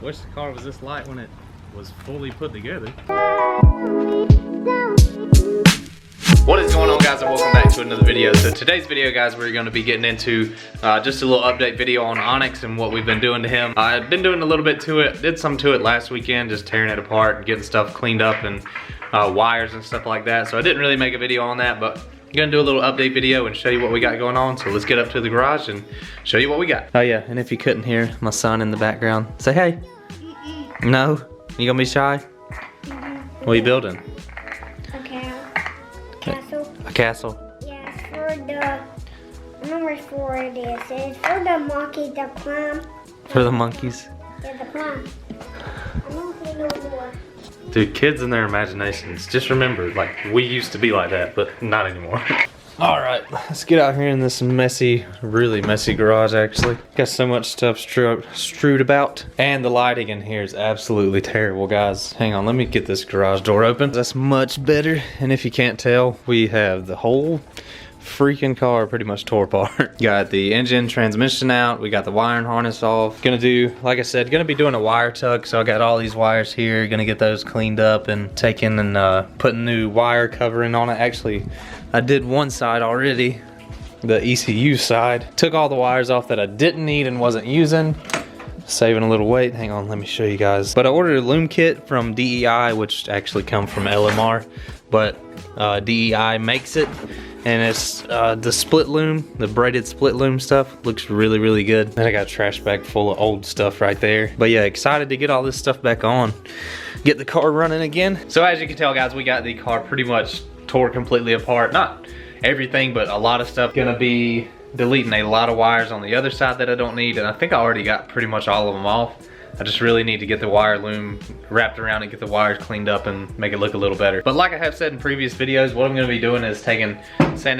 Wish the car was this light when it was fully put together. What is going on, guys, and welcome back to another video. So today's video, guys, we're going to be getting into just a little update video on Onyx and what we've been doing to him. I've been doing a little bit to it, did some to it last weekend, just tearing it apart and getting stuff cleaned up and wires and stuff like that. So I didn't really make a video on that, but I'm gonna do a little update video and show you what we got going on. So let's get up to the garage and show you what we got. Oh yeah, and if you couldn't hear my son in the background, say hey. No? You gonna be shy? What are you building? Castle. A castle? Yes, for the, I don't know where for it is. It's for the monkey to climb. For the monkeys? Yeah, the climb. I don't see no more. Dude, kids and their imaginations. Just remember, like, we used to be like that, but not anymore. All right, let's get out here in this messy, really messy garage, actually. Got so much stuff strewed about. And the lighting in here is absolutely terrible, guys. Hang on, let me get this garage door open. That's much better. And if you can't tell, we have the whole freaking car pretty much tore apart. Got the engine transmission out, we got the wiring harness off. Gonna do, like I said, gonna be doing a wire tuck. So I got all these wires here, gonna get those cleaned up and taking and putting new wire covering on it. Actually, I did one side already, the ECU side. Took all the wires off that I didn't need and wasn't using, saving a little weight. Hang on, let me show you guys. But I ordered a loom kit from DEI, which actually come from LMR, but DEI makes it. And it's the split loom, the braided split loom stuff. Looks really, really good. And I got a trash bag full of old stuff right there. But yeah, excited to get all this stuff back on. Get the car running again. So as you can tell, guys, we got the car pretty much tore completely apart. Not everything, but a lot of stuff. Gonna be deleting a lot of wires on the other side that I don't need. And I think I already got pretty much all of them off. I just really need to get the wire loom wrapped around and get the wires cleaned up and make it look a little better. But like I have said in previous videos, what I'm gonna be doing is sanding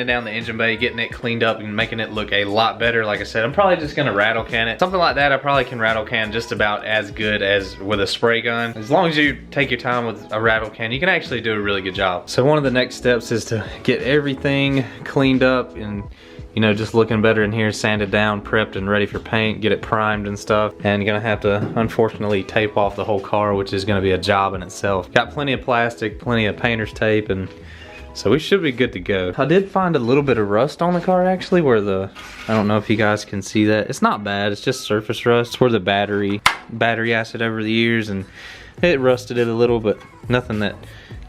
down the engine bay, getting it cleaned up and making it look a lot better. Like I said, I'm probably just gonna rattle can it. Something like that, I probably can rattle can just about as good as with a spray gun. As long as you take your time with a rattle can, you can actually do a really good job. So one of the next steps is to get everything cleaned up and, you know, just looking better in here, sanded down, prepped and ready for paint, get it primed and stuff. And you're gonna have to, unfortunately, tape off the whole car, which is gonna be a job in itself. Got plenty of plastic, plenty of painter's tape, and so we should be good to go. I did find a little bit of rust on the car, actually, where I don't know if you guys can see that. It's not bad, it's just surface rust. It's where the battery acid over the years, and it rusted it a little, but nothing that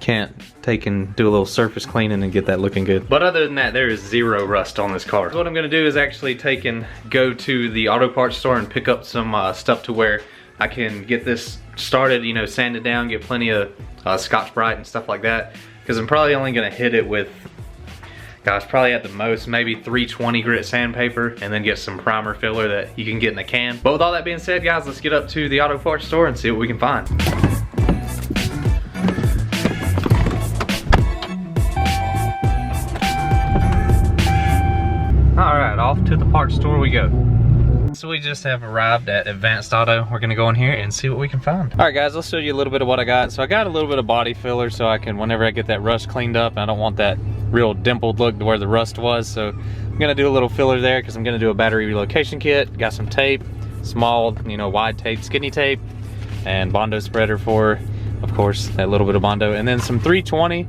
can't take and do a little surface cleaning and get that looking good. But other than that, there is zero rust on this car. So what I'm gonna do is actually take and go to the auto parts store and pick up some stuff to where I can get this started, you know, sand it down, get plenty of Scotch-Brite and stuff like that. Because I'm probably only gonna hit it with, gosh, probably at the most, maybe 320 grit sandpaper, and then get some primer filler that you can get in a can. But with all that being said, guys, let's get up to the auto parts store and see what we can find. Alright, off to the parts store we go. So we just have arrived at Advanced Auto. We're gonna go in here and see what we can find. Alright guys, let's show you a little bit of what I got. So I got a little bit of body filler so I can, whenever I get that rust cleaned up, I don't want that real dimpled look to where the rust was. So I'm gonna do a little filler there because I'm gonna do a battery relocation kit. Got some tape, small, you know, wide tape, skinny tape, and Bondo spreader for, of course, that little bit of Bondo. And then some 320.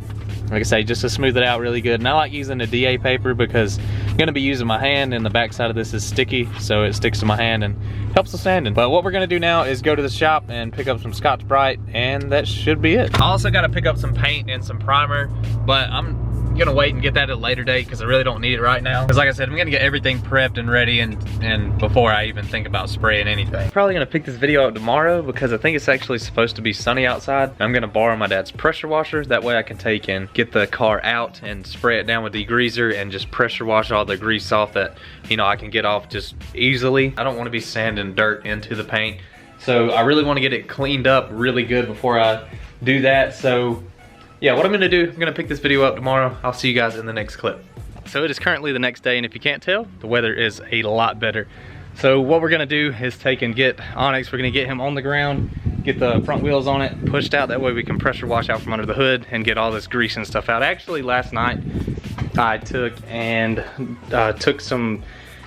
Like I say, just to smooth it out really good. And I like using a DA paper because I'm gonna be using my hand, and the back side of this is sticky, so it sticks to my hand and helps with sanding. But what we're gonna do now is go to the shop and pick up some Scotch-Brite, and that should be it. I also gotta pick up some paint and some primer, but I'm gonna wait and get that at a later date because I really don't need it right now. Because like I said, I'm gonna get everything prepped and ready and before I even think about spraying anything. Probably gonna pick this video up tomorrow because I think it's actually supposed to be sunny outside. I'm gonna borrow my dad's pressure washer. That way I can take and get the car out and spray it down with degreaser and just pressure wash all the grease off that, you know, I can get off just easily. I don't want to be sanding dirt into the paint. So I really want to get it cleaned up really good before I do that. So yeah, what I'm gonna do, I'm gonna pick this video up tomorrow. I'll see you guys in the next clip. So it is currently the next day, and if you can't tell, the weather is a lot better. So what we're gonna do is take and get Onyx, we're gonna get him on the ground, get the front wheels on it, pushed out, that way we can pressure wash out from under the hood and get all this grease and stuff out. Actually, last night I took and took some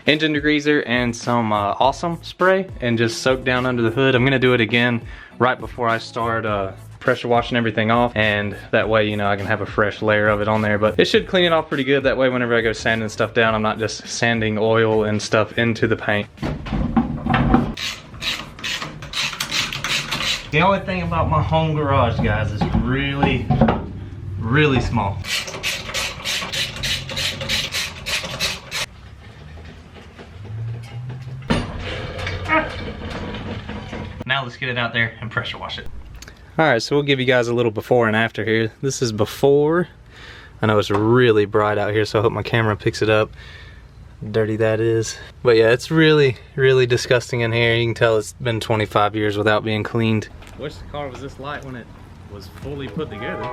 engine degreaser and some Awesome spray and just soak down under the hood. I'm gonna do it again right before I start pressure washing everything off, and that way, you know, I can have a fresh layer of it on there. But it should clean it off pretty good. That way, whenever I go sanding stuff down, I'm not just sanding oil and stuff into the paint. The only thing about my home garage, guys, is really, really small. Now let's get it out there and pressure wash it. Alright, so we'll give you guys a little before and after here. This is before. I know it's really bright out here, so I hope my camera picks it up. Dirty that is. But yeah, it's really, really disgusting in here. You can tell it's been 25 years without being cleaned. Wish the car was this light when it was fully put together.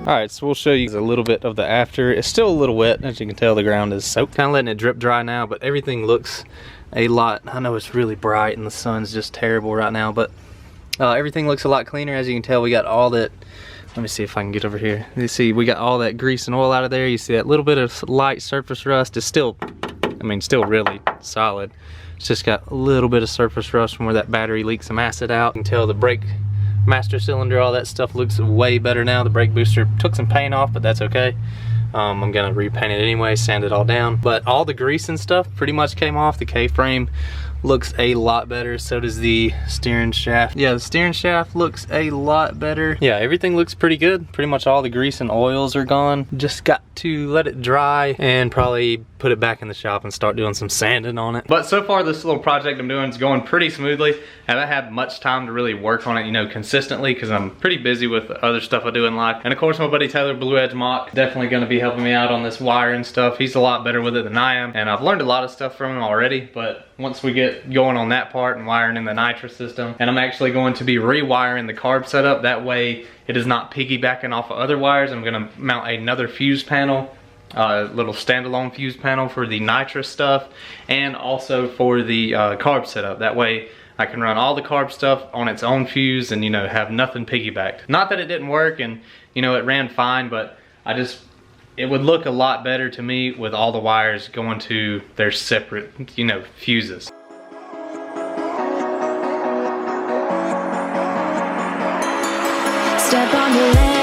Alright, so we'll show you a little bit of the after. It's still a little wet, as you can tell the ground is soaked. Kind of letting it drip dry now, but everything looks a lot, I know it's really bright and the sun's just terrible right now, but everything looks a lot cleaner. As you can tell, we got all that, let me see if I can get over here. You see, we got all that grease and oil out of there. You see that little bit of light surface rust is still, I mean, still really solid. It's just got a little bit of surface rust from where that battery leaked some acid out. You can tell the brake master cylinder, all that stuff looks way better now. The brake booster took some paint off, but that's okay. I'm gonna repaint it anyway, sand it all down. But all the grease and stuff pretty much came off. The K-frame looks a lot better. So does the steering shaft. Yeah, the steering shaft looks a lot better. Yeah, everything looks pretty good. Pretty much all the grease and oils are gone. Just got to let it dry and probably put it back in the shop and start doing some sanding on it. But so far, this little project I'm doing is going pretty smoothly. I haven't had much time to really work on it, you know, consistently, because I'm pretty busy with other stuff I do in life. And of course, my buddy Taylor, Blue Edge Mock, definitely gonna be helping me out on this wiring stuff. He's a lot better with it than I am, and I've learned a lot of stuff from him already. But once we get going on that part and wiring in the nitrous system, and I'm actually going to be rewiring the carb setup, that way it is not piggybacking off of other wires. I'm gonna mount another fuse panel, little standalone fuse panel for the nitrous stuff, and also for the carb setup. That way I can run all the carb stuff on its own fuse and, you know, have nothing piggybacked. Not that it didn't work, and, you know, it ran fine, but it would look a lot better to me with all the wires going to their separate, you know, fuses. Step on the land.